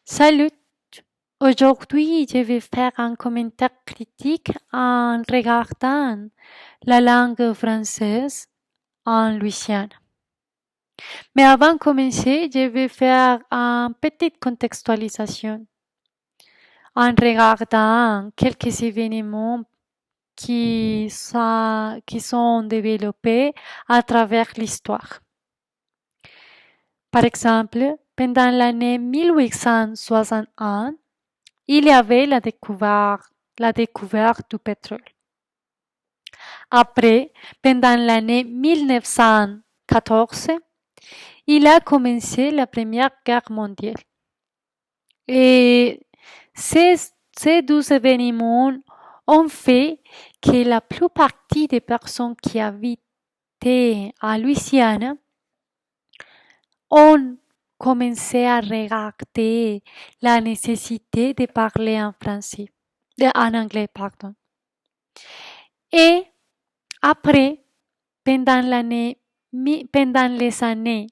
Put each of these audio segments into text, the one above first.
Salut, aujourd'hui je vais faire un commentaire critique en regardant la langue française en Louisiane. Mais avant de commencer, je vais faire une petite contextualisation en regardant quelques événements qui sont développés à travers l'histoire. Par exemple, pendant l'année 1861, il y avait la découverte du pétrole. Après, pendant l'année 1914, il a commencé la Première Guerre mondiale. Et ces deux événements ont fait que la plupart des personnes qui habitaient à Louisiane ont commencé à regarder la nécessité de parler en en anglais, pardon. Et après, pendant les années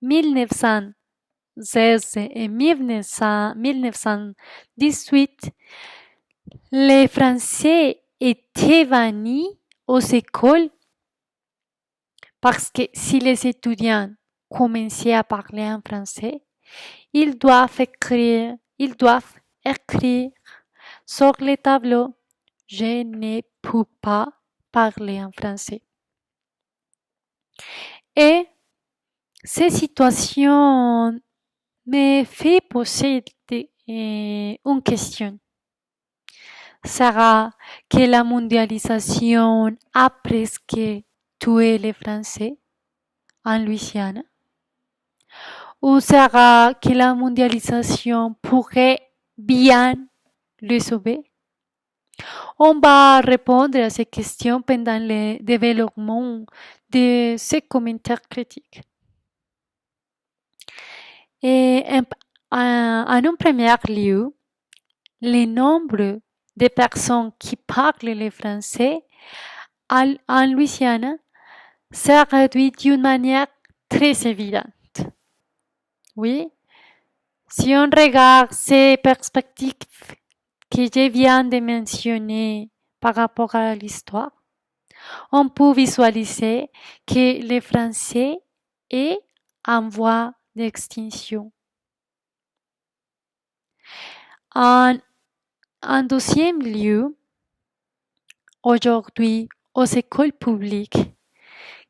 1916 et 1918, les Français étaient bannis aux écoles parce que si les étudiants commençaient à parler en français, ils doivent écrire sur les tableaux: je ne peux pas parler en français. Et ces situations me font poser une question. Sera que la mondialisation a presque tué les Français en Louisiane? Ou sera que la mondialisation pourrait bien le sauver? On va répondre à ces questions pendant le développement de ces commentaires critiques. Et en un premier lieu, le nombre de personnes qui parlent le français en Louisiane s'est réduit d'une manière très évidente. Oui, si on regarde ces perspectives que je viens de mentionner par rapport à l'histoire, on peut visualiser que le français est en voie d'extinction. En deuxième lieu, aujourd'hui, aux écoles publiques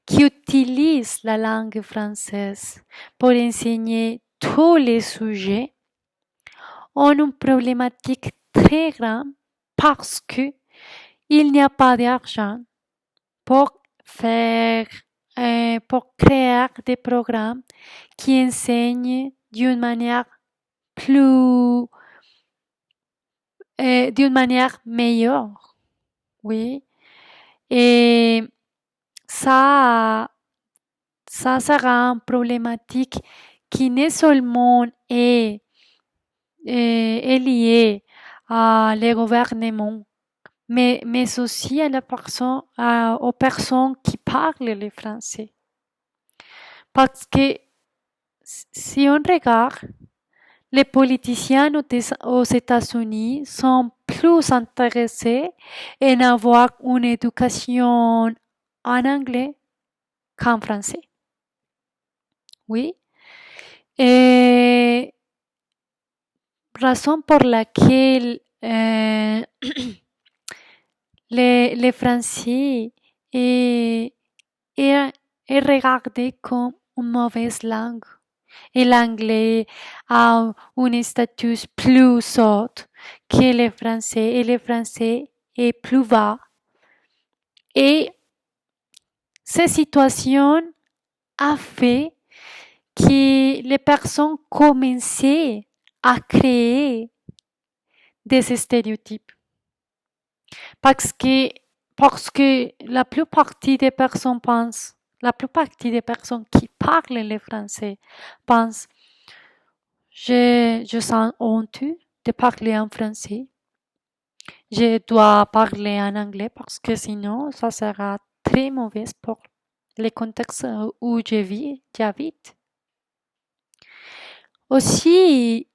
qui utilisent la langue française pour enseigner tous les sujets ont une problématique très grande parce que il n'y a pas d'argent pour pour créer des programmes qui enseignent d'une manière d'une manière meilleure. Oui. Et ça sera une problématique qui non seulement est liée à le gouvernement, mais aussi aux personnes qui parlent le français. Parce que si on regarde, les politiciens aux États-Unis sont plus intéressés en avoir une éducation en anglais qu'en français. Oui. Et raison pour laquelle le français est regardé comme une mauvaise langue. Et l'anglais a un statut plus haut que le français, et le français est plus bas. Et cette situation a fait que les personnes commençaient à créer des stéréotypes. Parce que la plupart des personnes qui parlent le français pensent: je sens honteux de parler en français. Je dois parler en anglais parce que sinon, ça sera très mauvais pour le contexte où j'habite. Aussi,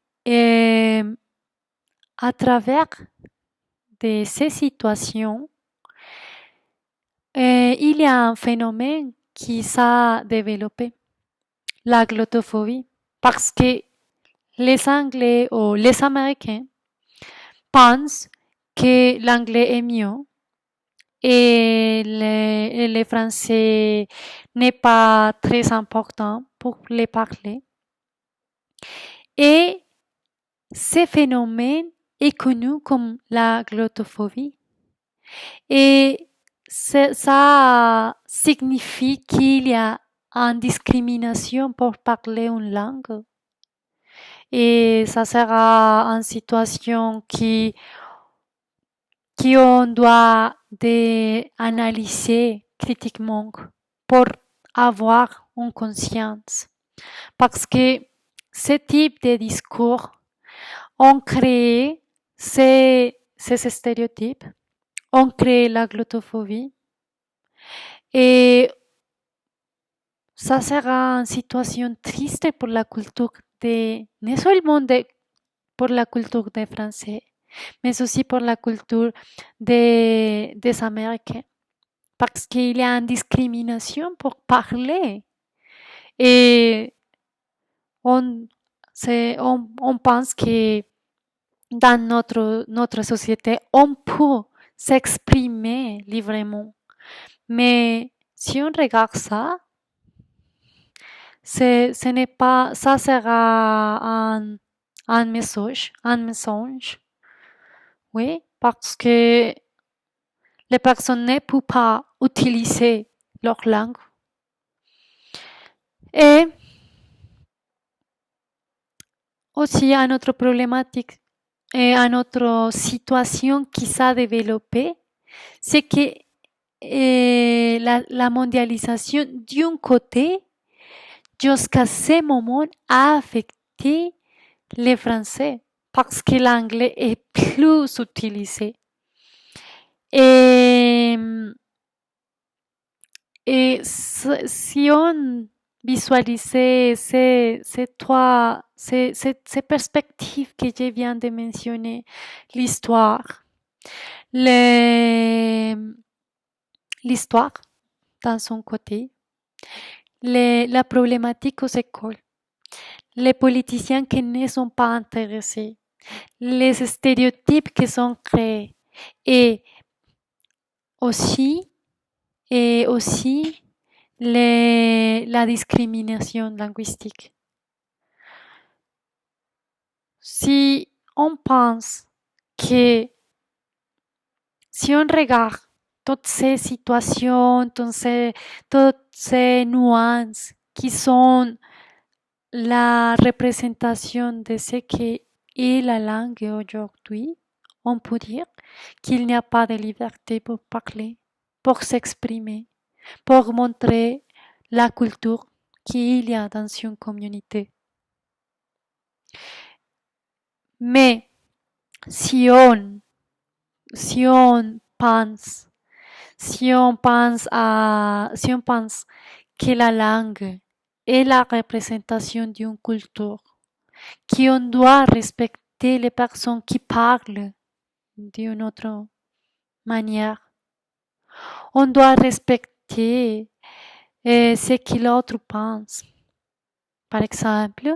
à travers de ces situations, il y a un phénomène qui s'est développé, la glottophobie, parce que les Anglais ou les Américains pensent que l'anglais est mieux et le français n'est pas très important pour les parler. Et ce phénomène est connu comme la glottophobie. Et ça signifie qu'il y a une discrimination pour parler une langue. Et ça sera une situation qu'on doit analyser critiquement pour avoir une conscience. Parce que ce type de discours ont créé ces stéréotypes, ont créé la glottophobie et ça sera une situation triste pour la culture non seulement pour la culture des Français, mais aussi pour la culture des Américains. Parce qu'il y a une discrimination pour parler. Et on pense que dans notre société, on peut s'exprimer librement. Mais si on regarde ça, ce n'est pas, ça sera un mensonge, oui, parce que les personnes ne peuvent pas utiliser leur langue. Et aussi, une autre problématique et une autre situation qui s'est développée, c'est que la mondialisation, d'un côté, jusqu'à ce moment, a affecté les Français parce que l'anglais est plus utilisé. Et si on visualisait ces perspectives que je viens de mentionner, l'histoire, l'histoire dans son côté, la problématique aux écoles, les politiciens qui ne sont pas intéressés, les stéréotypes qui sont créés et aussi la discrimination linguistique. Si on pense que si on regarde toutes ces situations, toutes ces nuances qui sont la représentation de ce qu'est la langue aujourd'hui, on peut dire qu'il n'y a pas de liberté pour parler, pour s'exprimer, pour montrer la culture qu'il y a dans une communauté. Mais si on pense que la langue est la représentation d'une culture, qu'on doit respecter les personnes qui parlent d'une autre manière, on doit respecter ce que l'autre pense. Par exemple,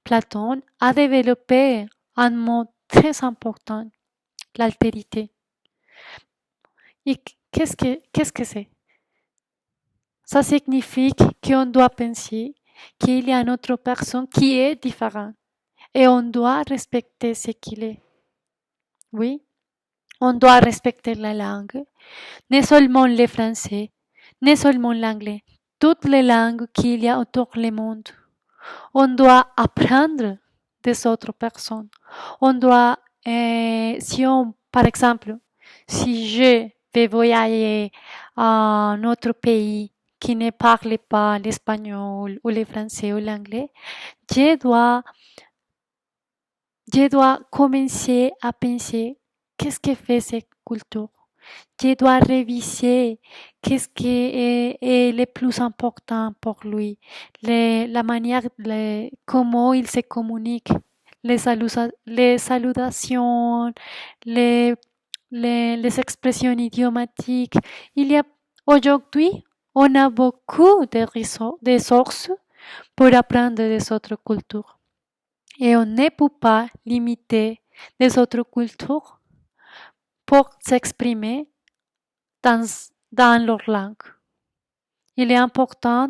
Platon a développé un mot très important, l'altérité. Et qu'est-ce que c'est? Ça signifie qu'on doit penser qu'il y a une autre personne qui est différente et on doit respecter ce qu'il est. Oui, on doit respecter la langue, non seulement le français, non seulement l'anglais, toutes les langues qu'il y a autour du monde. On doit apprendre des autres personnes. On doit, par exemple, si je vais voyager à un autre pays qui ne parle pas l'espagnol ou le français ou l'anglais, je dois commencer à penser qu'est-ce que fait cette culture. Je dois réviser qu'est-ce qui est le plus important pour lui, la manière, comment il se communique, les salutations, les, les expressions idiomatiques. Aujourd'hui, on a beaucoup de sources pour apprendre des autres cultures. Et on ne peut pas limiter les autres cultures pour s'exprimer dans leur langue. Il est important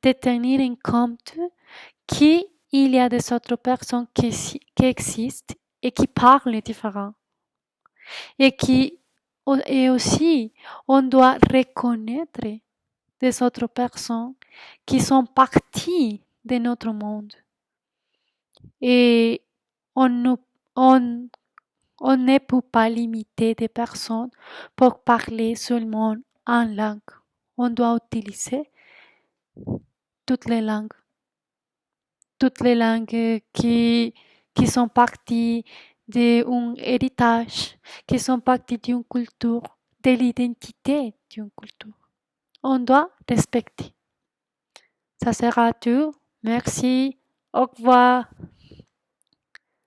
de tenir en compte qu'il y a des autres personnes qui existent et qui parlent différent. Et aussi, on doit reconnaître des autres personnes qui sont parties de notre monde. Et on ne, on, on ne peut pas limiter des personnes pour parler seulement une langue. On doit utiliser toutes les langues. Toutes les langues qui sont parties d'un héritage, qui sont parties d'une culture, de l'identité d'une culture. On doit respecter. Ça sera tout. Merci. Au revoir.